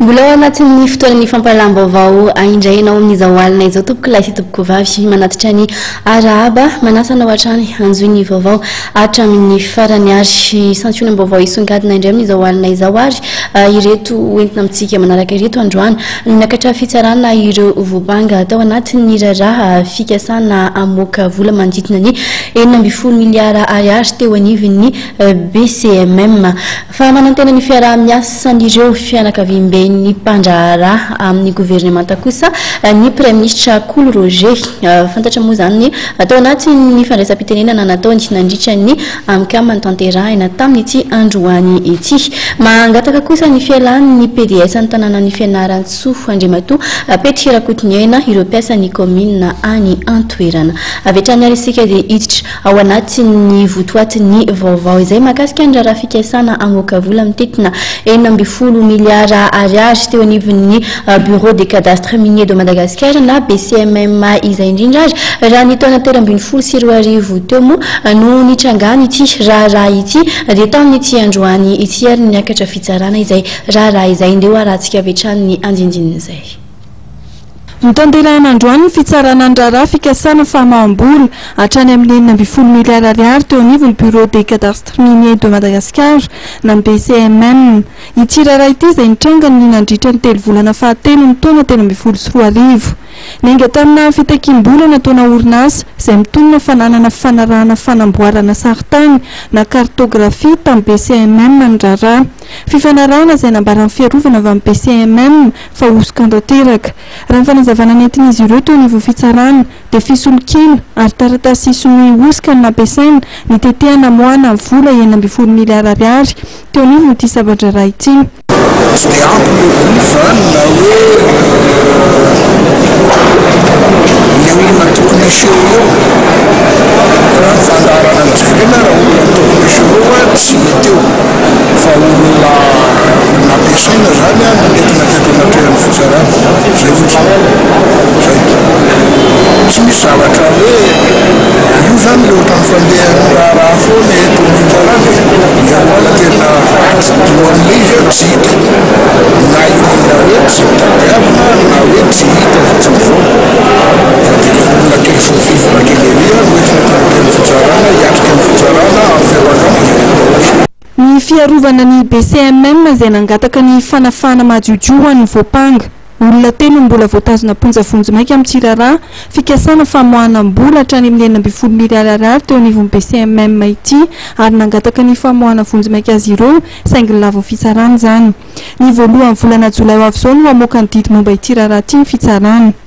Mbola ao anatin'ny fotoanan'ny fampahalalam-baovao aindrainao amin'izao alina izao tompoko lahy sy tompoko vavy manatitra ny arahaba manasana ao hatrany anjoiny vaovao hatramin'ny farany ary santsiona vaovao isongadina indray amin'izao alina izao ary ireto entina amintsika manaraka ireto androany nakatra fitsarana ireo vobanga atao anatin'ny raraha fikasana amoaka vola manodidina ny 9 miliara ariary teo anivon'ny BCMM fa manantena ny fiaraha-miasan'ireo fianakaviam-be ny mpandraharaha amin'ny gouvernemanta kosa ny premier ministre Cool Roger fantatra moa zany ny atao anatin'ny fandraisam-pitenenana nataony nandritra ny amikamany tanterahina tamin'ity androany ity mangataka kosa ny fialan'ny PDS ny tanànan'ny Fianarantsoa Andriamatoa Petry Rakotoniaina ireo mpiasan'ny commune any Antoerana avetrany ary isika dia hiditra ao anatin'ny votoatin'ny vaovao izay mahakasika ny raharaha fikasana amoaka vola mitetina 9 miliara ariary teo anivon'ny bureau des cadastres miniers de Madagascar na BCMM izay indrindra ary raha ny taona 2024 teo moa no nitrangany ity raharaha ity dia tamin'ity androany ity ary niakatra fitsarana izay raharaha izay ndeo arahantsika avetrany andindinina izay Mitanterahana androany ny fitsarana an-draharaha fikasana famahambola hatrany amin'ny 9 miliara ariary teo anivon'ny bureau des cadastres miniers de Madagascar na BCMM ity raharaha ity izay nitrangany ny nandritra ny 3 volana fahatelo ny taona 2024 nenga tamina fitakim-bola nataona orinasa izay mitonona fananana fanarahana fanamboarana saritany na cartographie tamin'ny BCMM ny raharaha fifanarahana izay nambaran'ny fiarovana avy amin'ny BCMM fa hoson-tanteraka raha ny fanazavana nentin'izy ireo teo anivon'ny fitsarana dia fisolokina ary taratasy isony osika no nampiasaina ny tetehana moana amin'ny vola 9 miliara ariary teo anivon'ny ity sabatra ity tsy dia ampy le zany na hoe ny olona tokony iseho eo raha fandarana nijerena raha olona tokony iseho eo tsy teo fa olona nampiasaina zany a nentina tetonatrehan'ny fitsarana zay fotsiny zay tsy misy zavatra hoe io zany le ohatran'ny fandehan'ny raharaha foana eto fitsarana iaolana tena atdoan'le izy a tsy hita na inona hoe tsy mitabiavina na hoe tsy hita fotsiny zao olona kely fofivona kely ery a noentina tenatehan'ny fitsarana hiatrika ny fitsarana amin'ny fiarovana ny fiarovana ny BCMM izay nangataka ny fanafana majojjohan'ny voapanga olona telo mbola voatazona ponjavonjy maika amin'ny tsiraraha fikasana famohanam-bola hatrany amin'ny 9 miliara ariary teo anivon'ny BCMM ity ary nangataka ny famohana vonjy maika azy ireo saingy lavon'ny fitsarana zany ny voalohan'ny volana jolay ho avy izao no hamoaka ny didy momba ity raharaha ity ny fitsarana